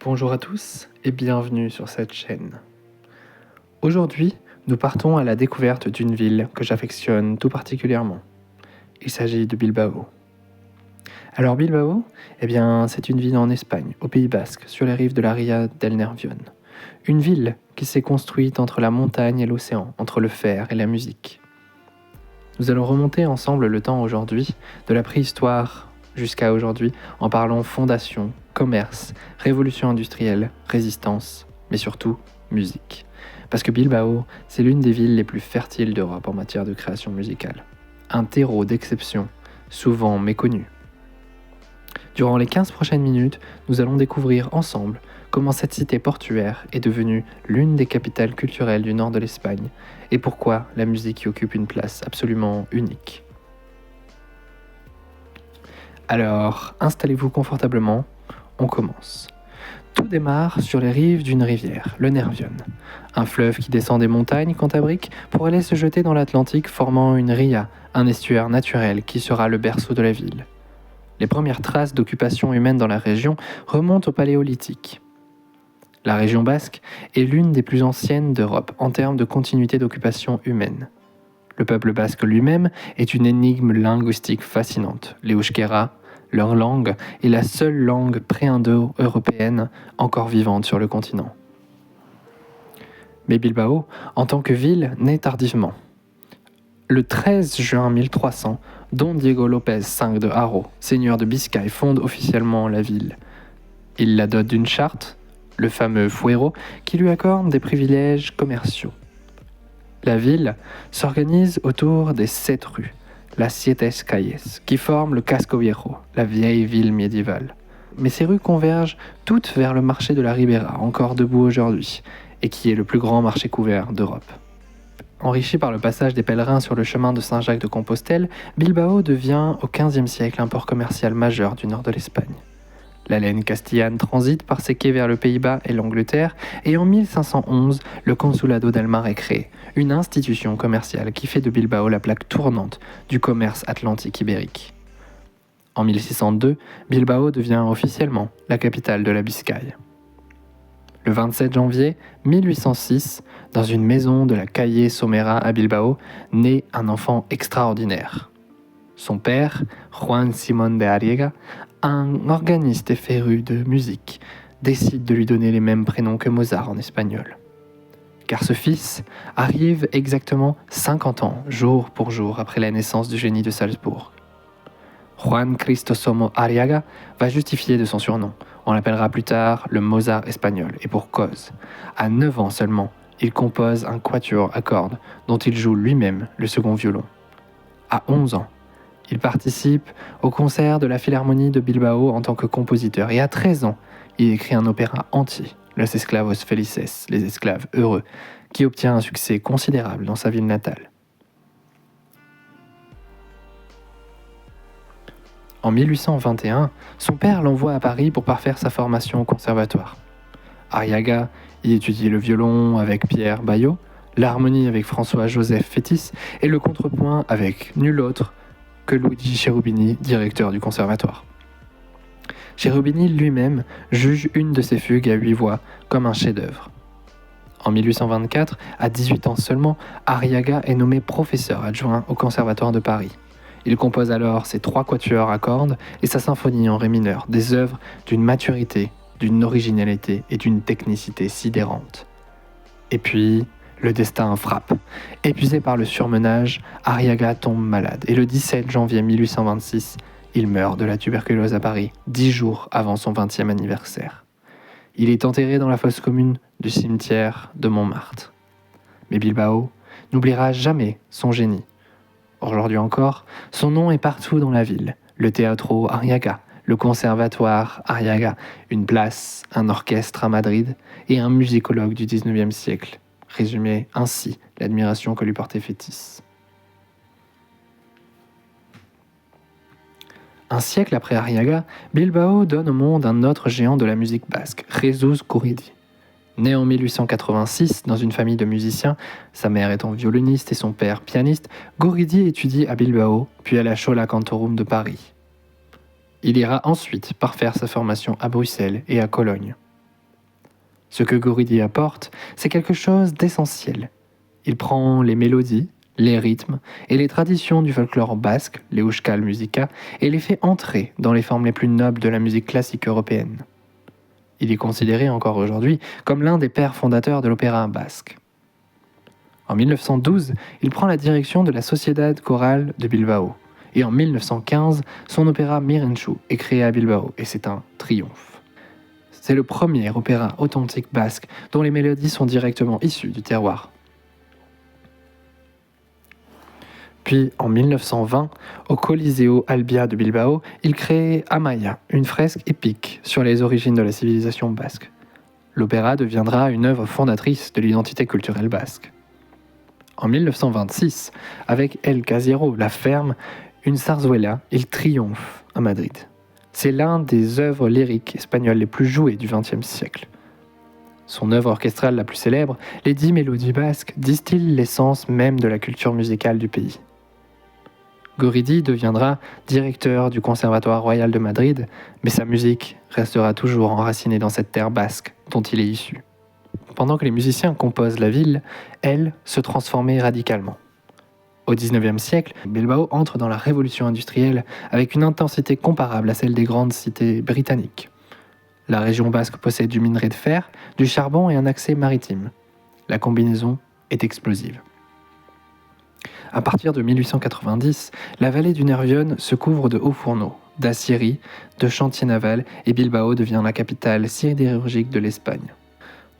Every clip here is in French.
Bonjour à tous et bienvenue sur cette chaîne. Aujourd'hui, nous partons à la découverte d'une ville que j'affectionne tout particulièrement. Il s'agit de Bilbao. Alors Bilbao, c'est une ville en Espagne, au Pays Basque, sur les rives de la Ria del Nervión. Une ville qui s'est construite entre la montagne et l'océan, entre le fer et la musique. Nous allons remonter ensemble le temps aujourd'hui, de la préhistoire jusqu'à aujourd'hui, en parlant fondation, commerce, révolution industrielle, résistance, mais surtout musique. Parce que Bilbao, c'est l'une des villes les plus fertiles d'Europe en matière de création musicale. Un terreau d'exception, souvent méconnu. Durant les 15 prochaines minutes, nous allons découvrir ensemble comment cette cité portuaire est devenue l'une des capitales culturelles du nord de l'Espagne et pourquoi la musique y occupe une place absolument unique. Alors, installez-vous confortablement, on commence. Tout démarre sur les rives d'une rivière, le Nervión, un fleuve qui descend des montagnes Cantabriques pour aller se jeter dans l'Atlantique formant une ria, un estuaire naturel qui sera le berceau de la ville. Les premières traces d'occupation humaine dans la région remontent au Paléolithique. La région basque est l'une des plus anciennes d'Europe en termes de continuité d'occupation humaine. Le peuple basque lui-même est une énigme linguistique fascinante. Les Euskera, leur langue, est la seule langue pré-indo-européenne encore vivante sur le continent. Mais Bilbao, en tant que ville, naît tardivement. Le 13 juin 1300, Don Diego López V de Haro, seigneur de Biscaye, fonde officiellement la ville. Il la dote d'une charte, le fameux fuero, qui lui accorde des privilèges commerciaux. La ville s'organise autour des 7 rues, las Siete Calles, qui forment le Casco Viejo, la vieille ville médiévale. Mais ces rues convergent toutes vers le marché de la Ribera, encore debout aujourd'hui, et qui est le plus grand marché couvert d'Europe. Enrichi par le passage des pèlerins sur le chemin de Saint-Jacques de Compostelle, Bilbao devient au XVe siècle un port commercial majeur du nord de l'Espagne. La laine castillane transite par ses quais vers le Pays-Bas et l'Angleterre, et en 1511, le Consulado del Mar est créé, une institution commerciale qui fait de Bilbao la plaque tournante du commerce atlantique ibérique. En 1602, Bilbao devient officiellement la capitale de la Biscaye. Le 27 janvier 1806, dans une maison de la Calle Somera à Bilbao, naît un enfant extraordinaire. Son père, Juan Simón de Arriaga, un organiste et féru de musique, décide de lui donner les mêmes prénoms que Mozart en espagnol. Car ce fils arrive exactement 50 ans, jour pour jour, après la naissance du génie de Salzbourg. Juan Crisostomo Arriaga va justifier de son surnom. On l'appellera plus tard le Mozart espagnol, et pour cause. À 9 ans seulement, il compose un quatuor à cordes dont il joue lui-même le second violon. À 11 ans, il participe au concert de la Philharmonie de Bilbao en tant que compositeur, et à 13 ans, il écrit un opéra entier, Los Esclavos Felices, les esclaves heureux, qui obtient un succès considérable dans sa ville natale. En 1821, son père l'envoie à Paris pour parfaire sa formation au conservatoire. Arriaga y étudie le violon avec Pierre Baillot, l'harmonie avec François-Joseph Fétis et le contrepoint avec nul autre que Luigi Cherubini, directeur du conservatoire. Cherubini lui-même juge une de ses fugues à 8 voix comme un chef-d'œuvre. En 1824, à 18 ans seulement, Arriaga est nommé professeur adjoint au conservatoire de Paris. Il compose alors ses 3 quatuors à cordes et sa symphonie en ré mineur, des œuvres d'une maturité, d'une originalité et d'une technicité sidérante. Et puis, le destin frappe. Épuisé par le surmenage, Arriaga tombe malade et le 17 janvier 1826, il meurt de la tuberculose à Paris, 10 jours avant son 20e anniversaire. Il est enterré dans la fosse commune du cimetière de Montmartre. Mais Bilbao n'oubliera jamais son génie. Aujourd'hui encore, son nom est partout dans la ville. Le Teatro Arriaga, le Conservatoire Arriaga, une place, un orchestre à Madrid et un musicologue du 19e siècle. Résumait ainsi l'admiration que lui portait Fétis. Un siècle après Arriaga, Bilbao donne au monde un autre géant de la musique basque, Jesús Guridi. Né en 1886 dans une famille de musiciens, sa mère étant violoniste et son père pianiste, Guridi étudie à Bilbao, puis à la Schola Cantorum de Paris. Il ira ensuite parfaire sa formation à Bruxelles et à Cologne. Ce que Guridi apporte, c'est quelque chose d'essentiel. Il prend les mélodies, les rythmes et les traditions du folklore basque, les euskal musica, et les fait entrer dans les formes les plus nobles de la musique classique européenne. Il est considéré encore aujourd'hui comme l'un des pères fondateurs de l'opéra basque. En 1912, il prend la direction de la Sociedad Coral de Bilbao. Et en 1915, son opéra Mirenchu est créé à Bilbao, et c'est un triomphe. C'est le premier opéra authentique basque dont les mélodies sont directement issues du terroir. Puis, en 1920, au Coliseo Albia de Bilbao, il crée Amaya, une fresque épique sur les origines de la civilisation basque. L'opéra deviendra une œuvre fondatrice de l'identité culturelle basque. En 1926, avec El Casero, La Ferme, une zarzuela, il triomphe à Madrid. C'est l'un des œuvres lyriques espagnoles les plus jouées du XXe siècle. Son œuvre orchestrale la plus célèbre, les 10 mélodies basques, distille l'essence même de la culture musicale du pays. Guridi deviendra directeur du Conservatoire royal de Madrid, mais sa musique restera toujours enracinée dans cette terre basque dont il est issu. Pendant que les musiciens composent la ville, elle se transformait radicalement. Au XIXe siècle, Bilbao entre dans la révolution industrielle avec une intensité comparable à celle des grandes cités britanniques. La région basque possède du minerai de fer, du charbon et un accès maritime. La combinaison est explosive. À partir de 1890, la vallée du Nervión se couvre de hauts fourneaux, d'aciéries, de chantiers navals et Bilbao devient la capitale sidérurgique de l'Espagne.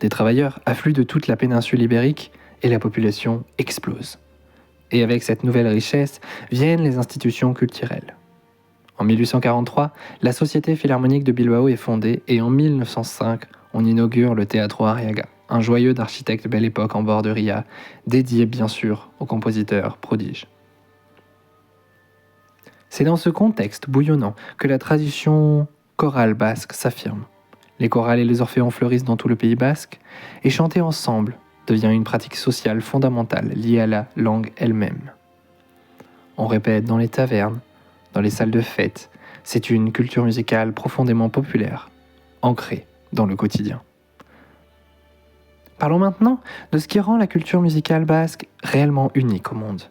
Des travailleurs affluent de toute la péninsule ibérique et la population explose. Et avec cette nouvelle richesse viennent les institutions culturelles. En 1843, la Société philharmonique de Bilbao est fondée et en 1905, on inaugure le Teatro Arriaga, un joyau d'architecte belle époque en bord de Ria, dédié bien sûr aux compositeurs prodiges. C'est dans ce contexte bouillonnant que la tradition chorale basque s'affirme. Les chorales et les orphéons fleurissent dans tout le Pays basque, et chanter ensemble devient une pratique sociale fondamentale liée à la langue elle-même. On répète dans les tavernes, dans les salles de fête, c'est une culture musicale profondément populaire, ancrée dans le quotidien. Parlons maintenant de ce qui rend la culture musicale basque réellement unique au monde.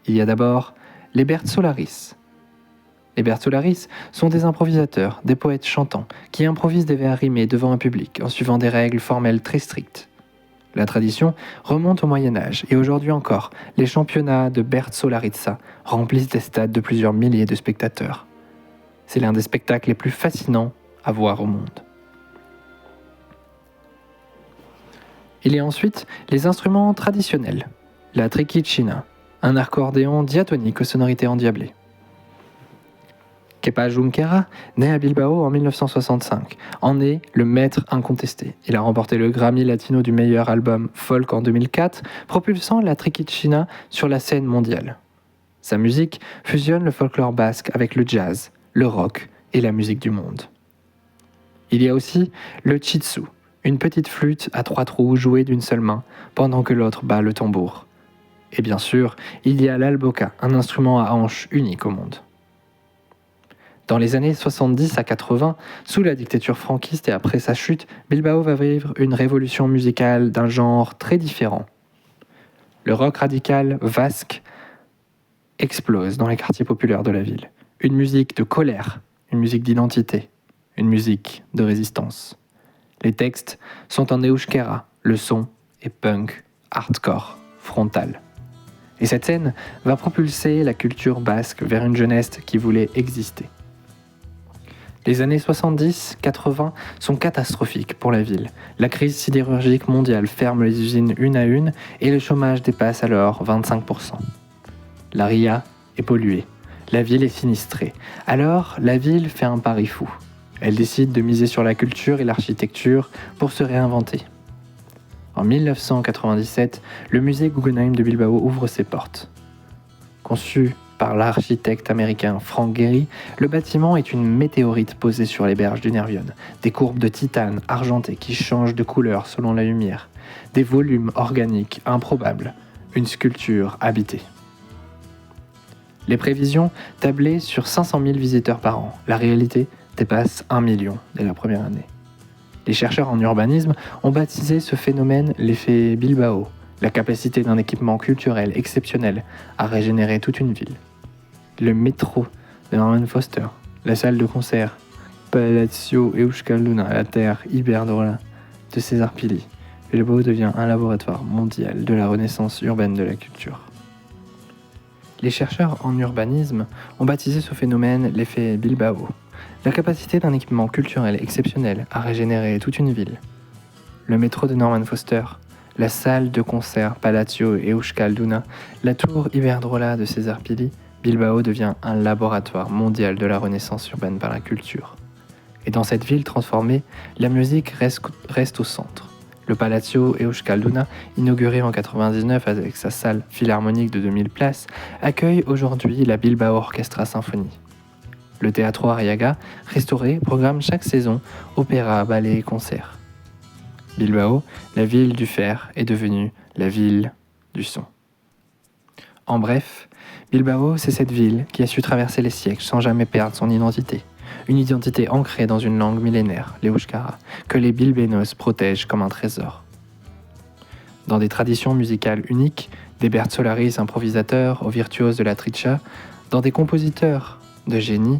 Il y a d'abord les bertsolaris. Les bertsolaris sont des improvisateurs, des poètes chantants, qui improvisent des vers rimés devant un public en suivant des règles formelles très strictes. La tradition remonte au Moyen-Âge et aujourd'hui encore, les championnats de bertsolaritza remplissent des stades de plusieurs milliers de spectateurs. C'est l'un des spectacles les plus fascinants à voir au monde. Il y a ensuite les instruments traditionnels, la triquitchina, un accordéon diatonique aux sonorités endiablées. Kepa Junquera, né à Bilbao en 1965, en est le maître incontesté. Il a remporté le Grammy Latino du meilleur album folk en 2004, propulsant la triquitchina sur la scène mondiale. Sa musique fusionne le folklore basque avec le jazz, le rock et la musique du monde. Il y a aussi le chitsu, une petite flûte à 3 trous jouée d'une seule main, pendant que l'autre bat le tambour. Et bien sûr, il y a l'alboka, un instrument à hanches unique au monde. Dans les années 70 à 80, sous la dictature franquiste et après sa chute, Bilbao va vivre une révolution musicale d'un genre très différent. Le rock radical vasque explose dans les quartiers populaires de la ville. Une musique de colère, une musique d'identité, une musique de résistance. Les textes sont en euskera, le son est punk, hardcore, frontal. Et cette scène va propulser la culture basque vers une jeunesse qui voulait exister. Les années 70-80 sont catastrophiques pour la ville. La crise sidérurgique mondiale ferme les usines une à une et le chômage dépasse alors 25%. La Ria est polluée. La ville est sinistrée. Alors, la ville fait un pari fou. Elle décide de miser sur la culture et l'architecture pour se réinventer. En 1997, le musée Guggenheim de Bilbao ouvre ses portes. Conçu par l'architecte américain Frank Gehry, le bâtiment est une météorite posée sur les berges du Nervión. Des courbes de titane argenté qui changent de couleur selon la lumière. Des volumes organiques improbables. Une sculpture habitée. Les prévisions tablaient sur 500 000 visiteurs par an. La réalité dépasse 1 million dès la première année. Les chercheurs en urbanisme ont baptisé ce phénomène l'effet Bilbao, la capacité d'un équipement culturel exceptionnel à régénérer toute une ville. Le métro de Norman Foster, la salle de concert Palacio Euskalduna, la terre Iberdrola de César Pili. Bilbao devient un laboratoire mondial de la renaissance urbaine de la culture. Les chercheurs en urbanisme ont baptisé ce phénomène l'effet Bilbao, la capacité d'un équipement culturel exceptionnel à régénérer toute une ville. Le métro de Norman Foster, la salle de concert Palacio Euskalduna, la tour Iberdrola de César Pili, Bilbao devient un laboratoire mondial de la renaissance urbaine par la culture. Et dans cette ville transformée, la musique reste au centre. Le Palacio Euskalduna, inauguré en 1999 avec sa salle philharmonique de 2000 places, accueille aujourd'hui la Bilbao Orchestra Symphonie. Le Teatro Arriaga, restauré, programme chaque saison opéra, ballet et concerts. Bilbao, la ville du fer, est devenue la ville du son. En bref, Bilbao, c'est cette ville qui a su traverser les siècles sans jamais perdre son identité. Une identité ancrée dans une langue millénaire, l'euskara, que les bilbaínos protègent comme un trésor. Dans des traditions musicales uniques, des Bertsolaris improvisateurs aux virtuoses de la tricha, dans des compositeurs de génie,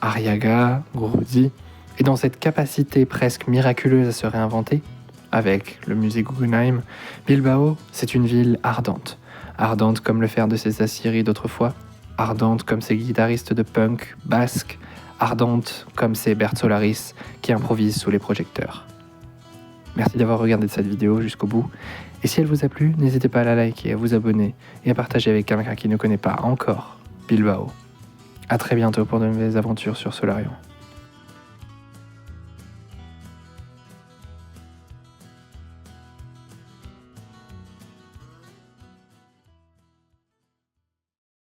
Arriaga, Gurudi, et dans cette capacité presque miraculeuse à se réinventer, avec le musée Guggenheim, Bilbao, c'est une ville ardente. Ardente comme le fer de ses aciéries d'autrefois, ardente comme ses guitaristes de punk basque, ardente comme ces Bertsolaris qui improvisent sous les projecteurs. Merci d'avoir regardé cette vidéo jusqu'au bout. Et si elle vous a plu, n'hésitez pas à la liker, à vous abonner et à partager avec quelqu'un qui ne connaît pas encore Bilbao. A très bientôt pour de nouvelles aventures sur Solarium.